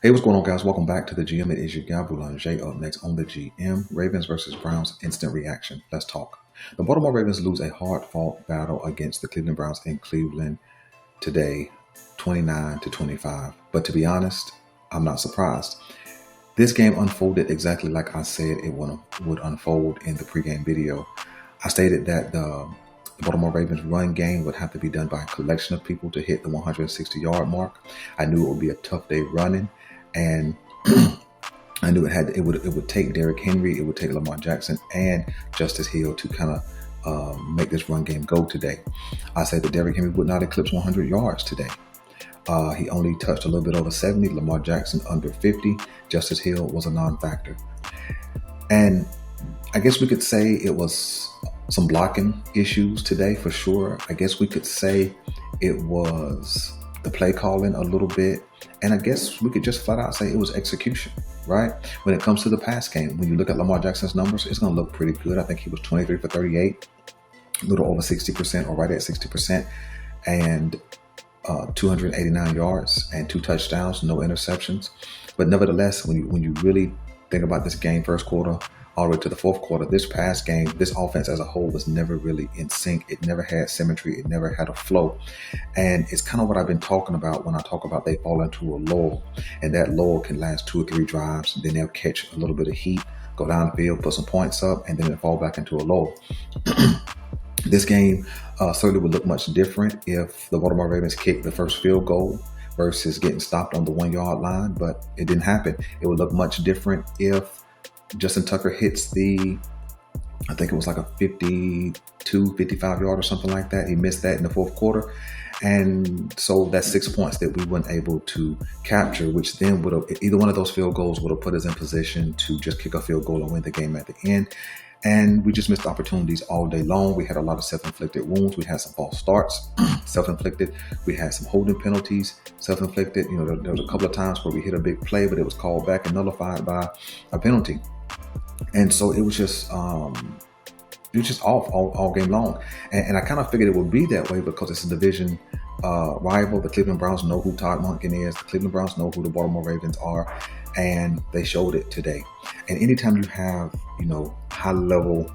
Hey, what's going on, guys? Welcome back to the GM. It is your guy, Boulanger. Up next on the GM, Ravens versus Browns instant reaction. Let's talk. The Baltimore Ravens lose a hard-fought battle against the Cleveland Browns in Cleveland today, 29-25. But to be honest, I'm not surprised. This game unfolded exactly like I said it would unfold in the pregame video. I stated that the Baltimore Ravens run game would have to be done by a collection of people to hit the 160-yard mark. I knew it would be a tough day running, and I knew it would take Derrick Henry, it would take Lamar Jackson, and Justice Hill to kind of make this run game go today. I said that Derrick Henry would not eclipse 100 yards today. He only touched a little bit over 70. Lamar Jackson under 50. Justice Hill was a non-factor. And I guess we could say it was some blocking issues today for sure. I guess we could say it was the play calling a little bit. And I guess we could just flat out say it was execution, right? When it comes to the pass game, when you look at Lamar Jackson's numbers, it's going to look pretty good. I think he was 23 for 38, a little over 60% or right at 60%. And 289 yards and 2 touchdowns, no interceptions. But nevertheless, when you really think about this game, first quarter all the way to the fourth quarter, this pass game, this offense as a whole was never really in sync. It never had symmetry. It never had a flow. And it's kind of what I've been talking about when I talk about they fall into a lull. And that lull can last 2 or 3 drives. Then they'll catch a little bit of heat, go down the field, put some points up, and then they'll fall back into a lull. This game certainly would look much different if the Baltimore Ravens kicked the first field goal versus getting stopped on the 1-yard line, but it didn't happen. It would look much different if Justin Tucker hits I think it was like a 52, 55 yard or something like that. He missed that in the fourth quarter. And so that's 6 points that we weren't able to capture, which then would have, either one of those field goals would have put us in position to just kick a field goal and win the game at the end. And we just missed opportunities all day long. We had a lot of self-inflicted wounds. We had some false starts, self-inflicted. We had some holding penalties, self-inflicted. There was a couple of times where we hit a big play, but it was called back and nullified by a penalty. And so it was just off all game long. And I kind of figured it would be that way because it's a division rival. The Cleveland Browns know who Todd Monken is. The Cleveland Browns know who the Baltimore Ravens are. And they showed it today. And anytime you have, high level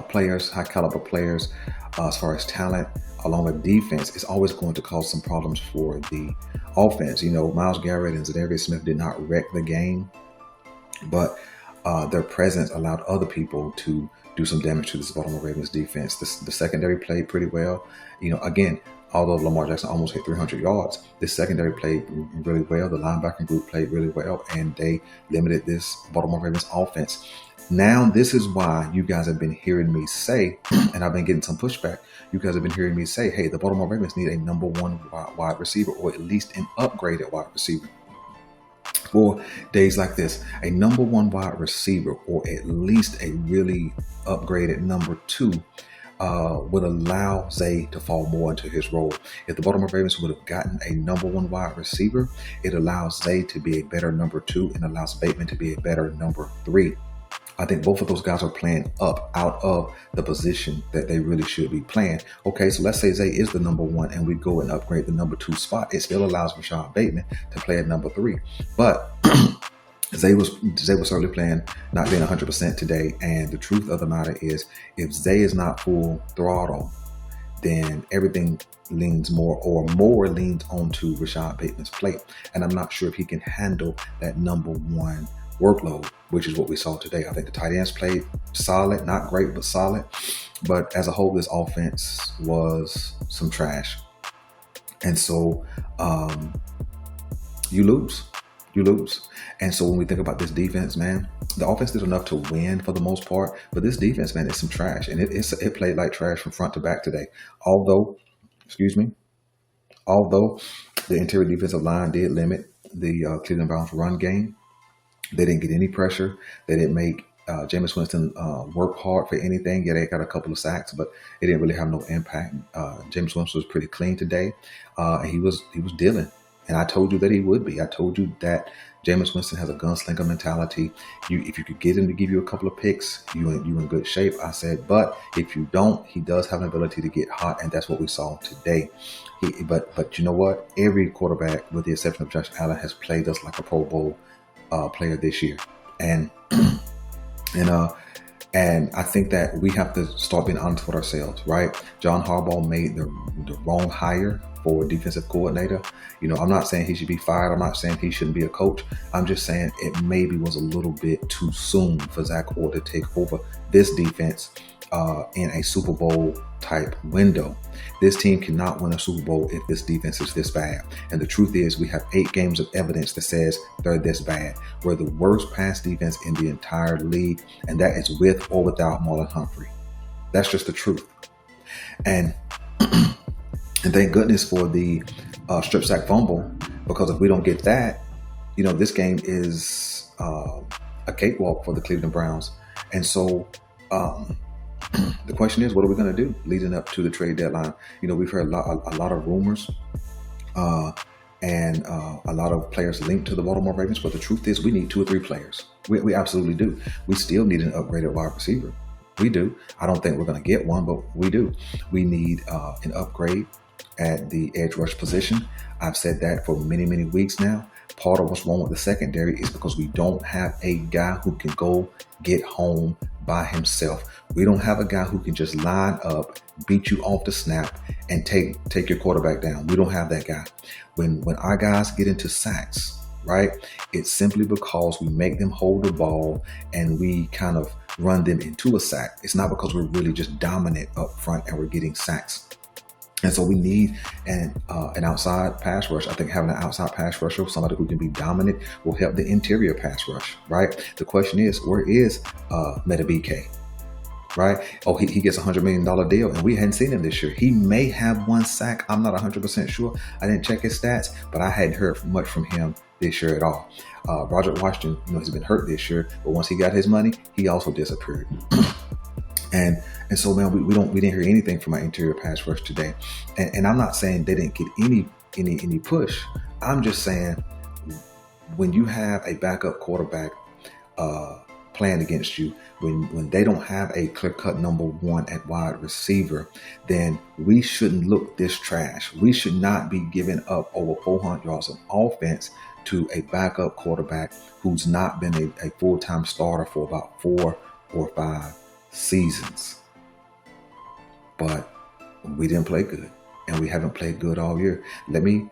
players, high caliber players, as far as talent, along with defense, it's always going to cause some problems for the offense. Myles Garrett and Zadarius Smith did not wreck the game, but their presence allowed other people to do some damage to this Baltimore Ravens defense. The secondary played pretty well. Again, although Lamar Jackson almost hit 300 yards, this secondary played really well. The linebacking group played really well, and they limited this Baltimore Ravens offense. Now, this is why you guys have been hearing me say, and I've been getting some pushback, you guys have been hearing me say, hey, the Baltimore Ravens need a number 1 wide receiver, or at least an upgraded wide receiver. For days like this, a number 1 wide receiver, or at least a really upgraded number 2, would allow Zay to fall more into his role. If the Baltimore Ravens would have gotten a number 1 wide receiver, it allows Zay to be a better number 2 and allows Bateman to be a better number 3. I think both of those guys are playing up out of the position that they really should be playing. Okay, so let's say Zay is the number 1 and we go and upgrade the number 2 spot. It still allows Rashad Bateman to play at number 3. But Zay was certainly playing, not being 100% today. And the truth of the matter is, if Zay is not full throttle, then everything leans more leans onto Rashad Bateman's plate. And I'm not sure if he can handle that number 1 workload, which is what we saw today. I think the tight ends played solid, not great, but solid. But as a whole, this offense was some trash. And so you lose. And so when we think about this defense, man, the offense did enough to win for the most part, but this defense, man, is some trash. And it played like trash from front to back today. Although the interior defensive line did limit the Cleveland Browns run game, they didn't get any pressure. They didn't make Jameis Winston work hard for anything. Yeah, they got a couple of sacks, but it didn't really have no impact. Jameis Winston was pretty clean today. He was dealing. And I told you that he would be. I told you that Jameis Winston has a gunslinger mentality. If you could get him to give you a couple of picks, you in good shape. I said, but if you don't, he does have an ability to get hot, and that's what we saw today. But you know what? Every quarterback, with the exception of Josh Allen, has played us like a Pro Bowl player this year, and and and I think that we have to start being honest with ourselves, right? John Harbaugh made the wrong hire for defensive coordinator. I'm not saying he should be fired. I'm not saying he shouldn't be a coach. I'm just saying it maybe was a little bit too soon for Zach Orr to take over this defense in a Super Bowl type window. This team cannot win a Super Bowl if this defense is this bad. And the truth is, we have 8 games of evidence that says they're this bad. We're the worst pass defense in the entire league, and that is with or without Marlon Humphrey. That's just the truth. And and thank goodness for the strip sack fumble, because if we don't get that, this game is a cakewalk for the Cleveland Browns. And so the question is, what are we going to do leading up to the trade deadline? We've heard a lot of rumors and a lot of players linked to the Baltimore Ravens. But the truth is, we need 2 or 3 players. We absolutely do. We still need an upgraded wide receiver. We do. I don't think we're going to get one, but we do. We need an upgrade at the edge rush position. I've said that for many, many weeks now. Part of what's wrong with the secondary is because we don't have a guy who can go get home by himself. We don't have a guy who can just line up, beat you off the snap, and take your quarterback down. We don't have that guy. When our guys get into sacks, right, it's simply because we make them hold the ball and we kind of run them into a sack. It's not because we're really just dominant up front and we're getting sacks. And so we need an outside pass rush. I think having an outside pass rusher, somebody who can be dominant, will help the interior pass rush, right? The question is, where is Madubuike, right? Oh, he gets a $100 million deal, and we hadn't seen him this year. He may have 1 sack. I'm not 100% sure. I didn't check his stats, but I hadn't heard much from him this year at all. Roger Washington, he's been hurt this year, but once he got his money, he also disappeared. And so, man, we didn't hear anything from our interior pass rush today. And I'm not saying they didn't get any push. I'm just saying, when you have a backup quarterback playing against you, when they don't have a clear-cut number 1 at wide receiver, then we shouldn't look this trash. We should not be giving up over 400 yards of offense to a backup quarterback who's not been a full-time starter for about 4 or 5 seasons. But we didn't play good, and we haven't played good all year. Let me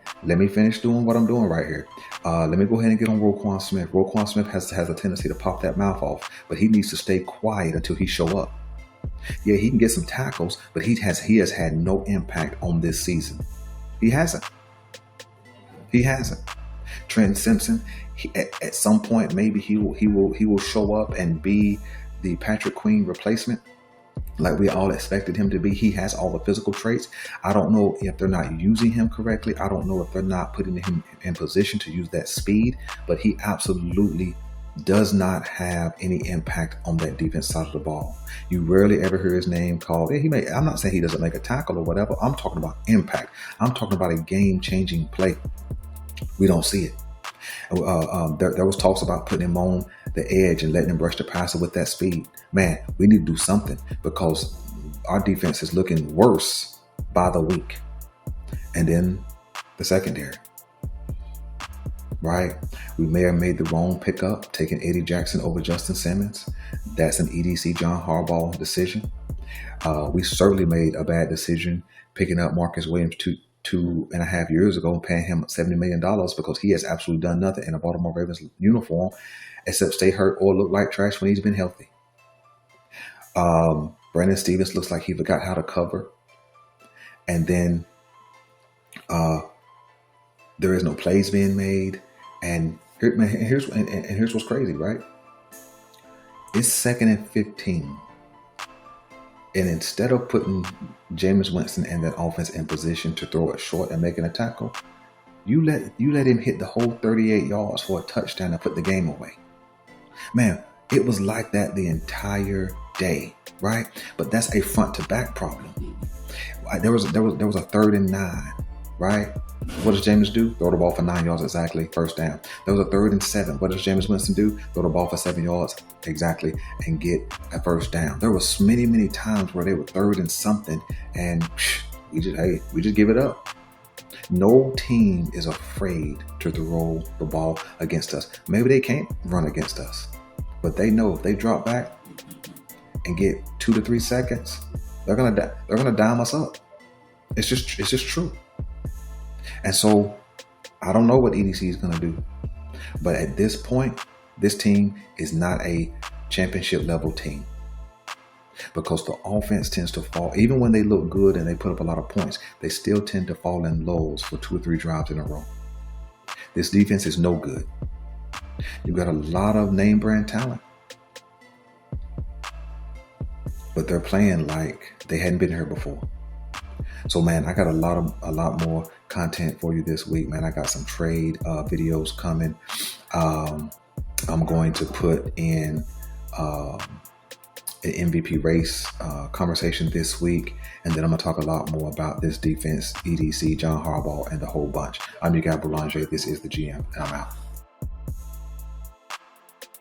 finish doing what I'm doing right here. Let me go ahead and get on Roquan Smith. Roquan Smith has a tendency to pop that mouth off, but he needs to stay quiet until he show up. Yeah, he can get some tackles, but he has had no impact on this season. He hasn't. Trent Simpson, at some point maybe he will show up and be the Patrick Queen replacement, like we all expected him to be. He has all the physical traits. I don't know if they're not using him correctly. I don't know if they're not putting him in position to use that speed, but he absolutely does not have any impact on that defense side of the ball. You rarely ever hear his name called. I'm not saying he doesn't make a tackle or whatever. I'm talking about impact. I'm talking about a game-changing play. We don't see it. There was talks about putting him on the edge and letting him rush the passer with that speed. Man, we need to do something, because our defense is looking worse by the week. And then the secondary, right? We may have made the wrong pickup, taking Eddie Jackson over Justin Simmons. That's an EDC John Harbaugh decision. We certainly made a bad decision picking up Marcus Williams 2.5 years ago and paying him $70 million, because he has absolutely done nothing in a Baltimore Ravens uniform except stay hurt or look like trash when he's been healthy. Brandon Stevens looks like he forgot how to cover. And then there is no plays being made. And here's what's crazy, right? It's 2nd and 15. And instead of putting Jameis Winston and that offense in position to throw it short and making a tackle, you let him hit the whole 38 yards for a touchdown and put the game away. Man, it was like that the entire day, right? But that's a front to back problem. There was a 3rd and 9, right? What does Jameis do? Throw the ball for 9 yards exactly, first down. There was a 3rd and 7. What does Jameis Winston do? Throw the ball for 7 yards exactly and get a first down. There was many times where they were 3rd and something, and we just give it up. No team is afraid to throw the ball against us. Maybe they can't run against us, but they know if they drop back and get 2 to 3 seconds, they're gonna dime us up. It's just true. And so I don't know what EDC is gonna do, but at this point, this team is not a championship level team, because the offense tends to fall. Even when they look good and they put up a lot of points, they still tend to fall in lows for 2 or 3 drives in a row. This defense is no good. You got a lot of name brand talent, but they're playing like they hadn't been here before. So man, I got a lot more content for you this week, man. I got some trade videos coming. I'm going to put in an MVP race conversation this week, and then I'm gonna talk a lot more about this defense, EDC, John Harbaugh, and the whole bunch. I'm your guy Boulanger. This is the GM, and I'm out.